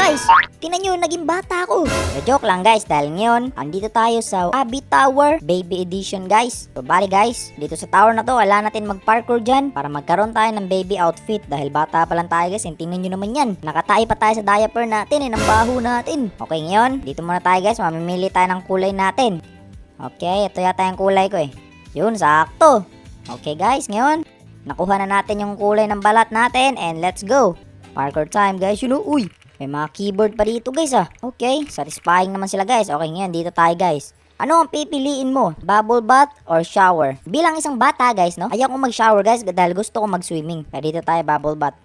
guys. Tingnan nyo, naging bata ako. Joke lang guys, dahil ngayon, andito tayo sa Abby Tower Baby Edition guys. So bali guys, dito sa tower na to, wala natin mag-parkour dyan para magkaroon tayo ng baby outfit. Dahil bata pa lang tayo guys, tingnan nyo naman yan. Nakatae pa tayo sa diaper natin, ng baho natin. Okay ngayon, dito muna tayo guys, mamimili tayo ng kulay natin. Okay, ito yata yung kulay ko eh. Yun, sakto. Okay guys, ngayon, nakuha na natin yung kulay ng balat natin and let's go. Parkour time guys, uy. May mga keyboard pa dito guys Okay, satisfying naman sila guys. Okay ngayon, dito tayo guys. Ano ang pipiliin mo? Bubble bath or shower? Bilang isang bata guys, no? Ayaw ko mag-shower guys dahil gusto ko mag-swimming. Kaya dito tayo bubble bath.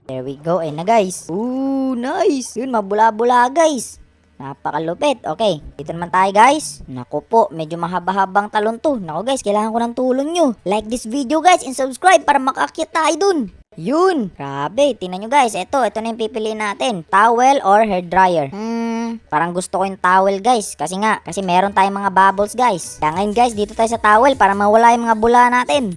There we go, na guys. Ooh, nice. Yun, mabula-bula guys. Napakalupit. Okay, dito naman tayo guys. Naku po, medyo mahaba-habang talon to. Naku guys, kailangan ko ng tulong nyo. Like this video guys and subscribe para makaakyat tayo dun. Yun, grabe. Tingnan nyo guys, ito na yung pipiliin natin. Towel or hair dryer? Parang gusto ko yung towel guys. Kasi meron tayong mga bubbles guys. Kaya ngayon guys, dito tayo sa towel para mawala yung mga bula natin.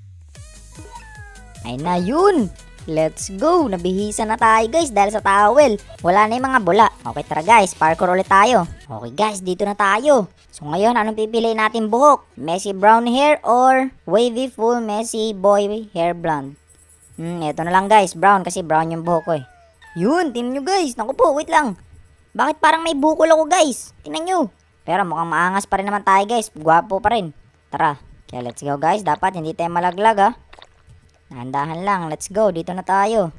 Ay na yun. Let's go! Nabihisa na tayo guys dahil sa towel. Wala na yung mga bula. Okay, tara guys, parkour ulit tayo. Okay guys, dito na tayo. So ngayon, anong pipiliin natin buhok? Messy brown hair or wavy full messy boy hair blonde? Ito na lang guys, brown kasi brown yung buhok ko eh. Yun, tingnan nyo guys. Naku po, wait lang. Bakit parang may bukol ako guys? Tingnan nyo. Pero mukhang maangas pa rin naman tayo guys. Gwapo pa rin. Tara, kaya let's go guys. Dapat hindi tayo malaglag Dahan-dahan lang, let's go. Dito na tayo.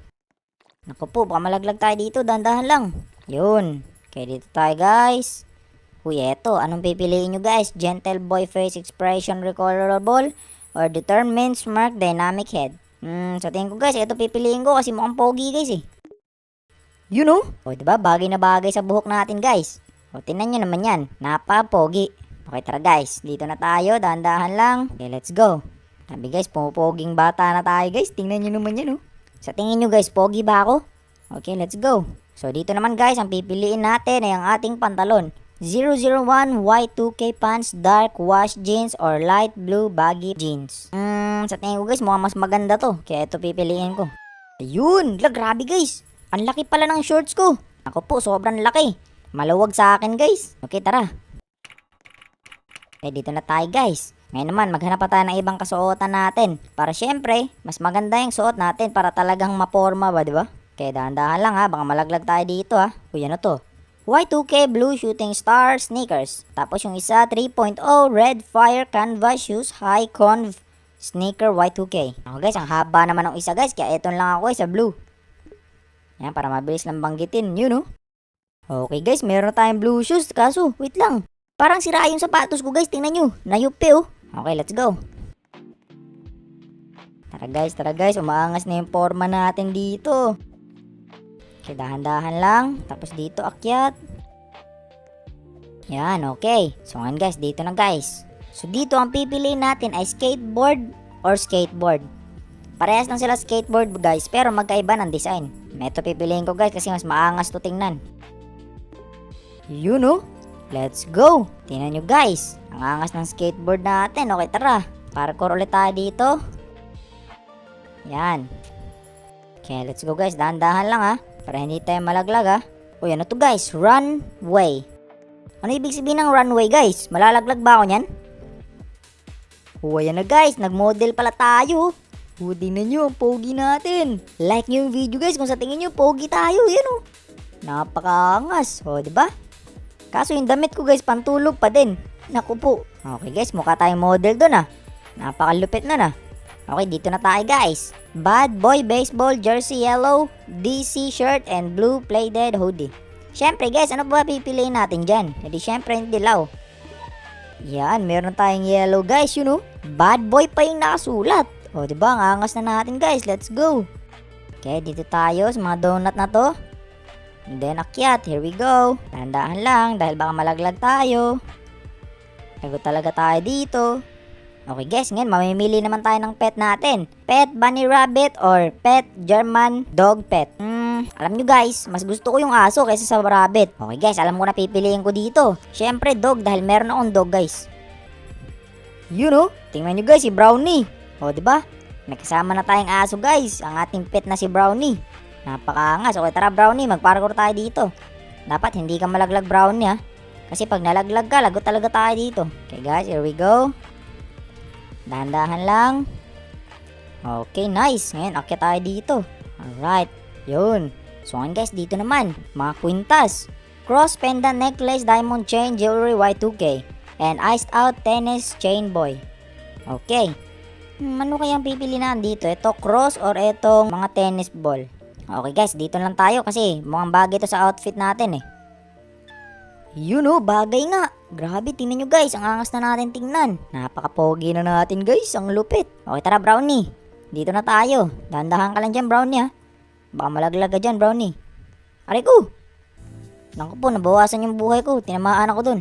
Naku po, baka malaglag tayo dito. Dahan-dahan lang. Yun. Kaya dito tayo guys. Uy, eto. Anong pipiliin nyo guys? Gentle boy face expression recolorable or determined smart dynamic head? Sa tingin ko guys, ito pipiliin ko kasi mukhang pogi guys eh. You know? O diba, bagay na bagay sa buhok natin guys. O tingnan nyo naman yan, napa-pogi. Okay tara guys, dito na tayo, dahan-dahan lang. Okay, let's go. Sabi guys, pumupoging bata na tayo guys. Tingnan nyo naman yan Sa tingin nyo guys, pogi ba ako? Okay, let's go. So dito naman guys, ang pipiliin natin ay ang ating pantalon. 001 Y2K pants, dark wash jeans or light blue baggy jeans. Sa tingin ko guys, mukhang mas maganda to. Kaya ito pipiliin ko. Ayun, grabe guys. Ang laki pala ng shorts ko. Ako po, sobrang laki. Maluwag sa akin guys. Okay, tara. Okay, dito na tayo guys. Ngayon naman, maghanap pa tayo ng ibang kasuotan natin. Para syempre, mas maganda yung suot natin para talagang maporma ba, diba? Okay, dahan-dahan lang baka malaglag tayo dito Uy, ano to? Y2K Blue Shooting Star Sneakers. Tapos yung isa, 3.0 Red Fire Canvas Shoes High Conv Sneaker Y2K. Ako guys, ang haba naman ng isa guys. Kaya eto lang ako sa blue. Yan, para mabilis lang banggitin. Yun Okay guys, meron tayong blue shoes. Kaso, wait lang. Parang sira yung sapatos ko guys. Tingnan nyo. Nayupi Okay, let's go. Tara guys. Umaangas na yung forma natin dito. Okay, dahan-dahan lang. Tapos dito akyat. Yan, okay. So ngayon guys, dito na guys. So dito ang pipiliin natin ay skateboard or skateboard. Parehas lang sila skateboard guys, pero magkaiba ng design. Ito pipiliin ko guys kasi mas maangas to tingnan. Yun Let's go. Tingnan nyo guys. Ang angas ng skateboard natin. Okay, tara. Parkour ulit tayo dito. Yan. Okay, let's go guys. Dahan-dahan lang para hindi tayo malaglag Uy, ano to guys? Runway. Ano ibig sabihin ng runway guys? Malalaglag ba ako nyan? Uy, ayan na guys. Nag-model pala tayo. Tingnan nyo, ang pogi natin. Like nyo yung video guys kung sa tingin nyo, pogi tayo. Yan napakaangas. Diba? Kaso yung damit ko guys, pantulog pa din. Naku po. Okay guys, mukha tayong model dun Napakalupit na Okay, dito na tayo guys. Bad Boy Baseball Jersey Yellow DC shirt and blue plated hoodie. Syempre guys, ano ba pipiliin natin dyan? Hindi syempre yung dilaw. Yan, meron tayong yellow guys, Bad Boy pa yung nakasulat. Diba? Ang angas na natin guys. Let's go. Okay, dito tayo sa mga donut na to. And then akyat, here we go. Dahan-dahan lang dahil baka malaglag tayo. Lago talaga tayo dito. Okay guys, ngayon mamimili naman tayo ng pet natin. Pet bunny rabbit or pet German dog pet. Alam nyo guys, mas gusto ko yung aso kaysa sa rabbit. Okay guys, alam ko na pipiliin ko dito. Syempre dog dahil meron akong dog guys. Tingnan nyo guys si Brownie. Diba? May kasama na tayong aso guys. Ang ating pet na si Brownie. Napakaangas. Okay, tara Brownie, mag-parkour tayo dito. Dapat hindi ka malaglag Brownie ha. Kasi pag nalaglag ka, lagot talaga tayo dito. Okay guys, here we go. Dahan-dahan lang. Okay, nice. Ngayon, akyat tayo dito. Alright, yun. So ngayon guys, dito naman, mga kwintas. Cross pendant necklace, diamond chain, jewelry, Y2K. And iced out tennis chain boy. Okay. Ano kayang pipili na dito? Ito cross or itong mga tennis ball? Okay guys, dito lang tayo kasi mukhang bagay to sa outfit natin eh. Yun oh, bagay nga. Grabe, tingnan nyo guys, ang angas na natin tingnan. Napaka-pogi na natin guys, ang lupit. Okay, tara Brownie. Dito na tayo. Dahan-dahan ka lang dyan Brownie ha. Baka malaglag ka dyan Brownie. Aray ko! Naku po, nabawasan yung buhay ko. Tinamaan ako dun.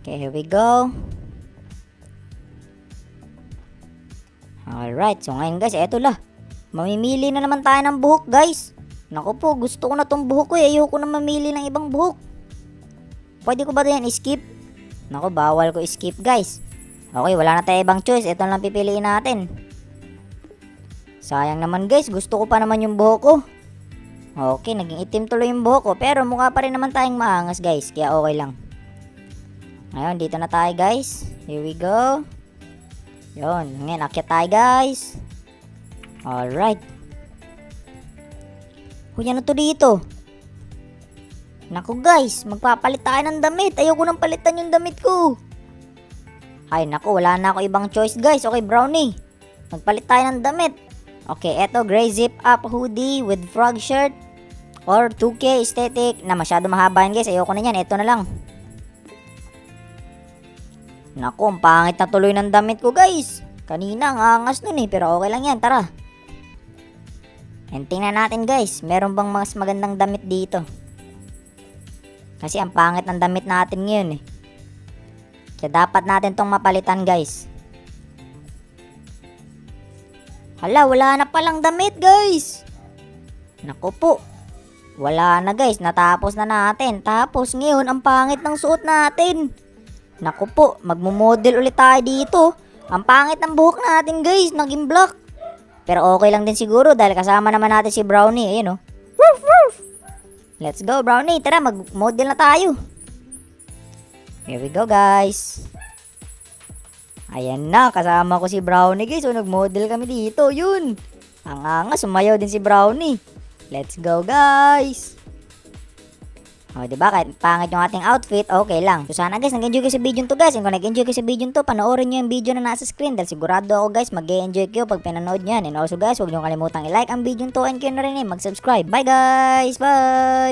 Okay, here we go. Alright, so ngayon guys, eto lah. Mamimili na naman tayo ng buhok guys. Naku po, gusto ko na tong buhok ko eh. Ayoko na mamili ng ibang buhok. Pwede ko ba yan skip? Naku, bawal ko skip guys. Okay, wala na tayo ibang choice. Ito lang pipiliin natin. Sayang naman guys, gusto ko pa naman yung buhok ko. Okay, naging itim tuloy yung buhok ko. Pero mukha pa rin naman tayong maangas guys. Kaya okay lang. Ngayon, dito na tayo guys. Here we go. Yun, ngayon akyat tayo guys. Alright. Uy, ano to dito? Naku guys, magpapalit tayo ng damit. Ayoko nang palitan yung damit ko. Ay naku, wala na ako ibang choice guys. Okay Brownie, magpalit tayo ng damit. Okay, eto gray zip up hoodie with frog shirt. Or 2K aesthetic na masyado mahaba yan guys. Ayoko na yan, eto na lang. Naku, ang pangit na tuloy ng damit ko guys. Kanina ang angas nun eh, pero okay lang yan, tara. And tingnan natin guys, meron bang mas magandang damit dito? Kasi ang pangit ng damit natin ngayon eh. Kaya dapat natin tong mapalitan guys. Hala, wala na palang damit guys. Naku po. Wala na guys, natapos na natin. Tapos ngayon, ang pangit ng suot natin. Naku po, magmo-model ulit tayo dito. Ang pangit ng buhok natin guys, naging black. Pero okay lang din siguro dahil kasama naman natin si Brownie. Ayun oh. Woof, woof. Let's go Brownie. Tara, mag-model na tayo. Here we go guys. Ayan na, kasama ko si Brownie guys. So nag-model kami dito. Yun. Ang angas, sumayaw din si Brownie. Let's go guys. O, diba? Kahit pangit yung ating outfit, okay lang. So, sana guys, nag-enjoy kayo sa video to guys. And kung nag-enjoy kayo sa video to, panoorin nyo yung video na nasa screen. Dahil sigurado ako guys, mag-enjoy kayo pag pinanood nyo yan. And also guys, huwag nyo kalimutang i-like ang video to and kayo na rin mag-subscribe. Bye guys! Bye!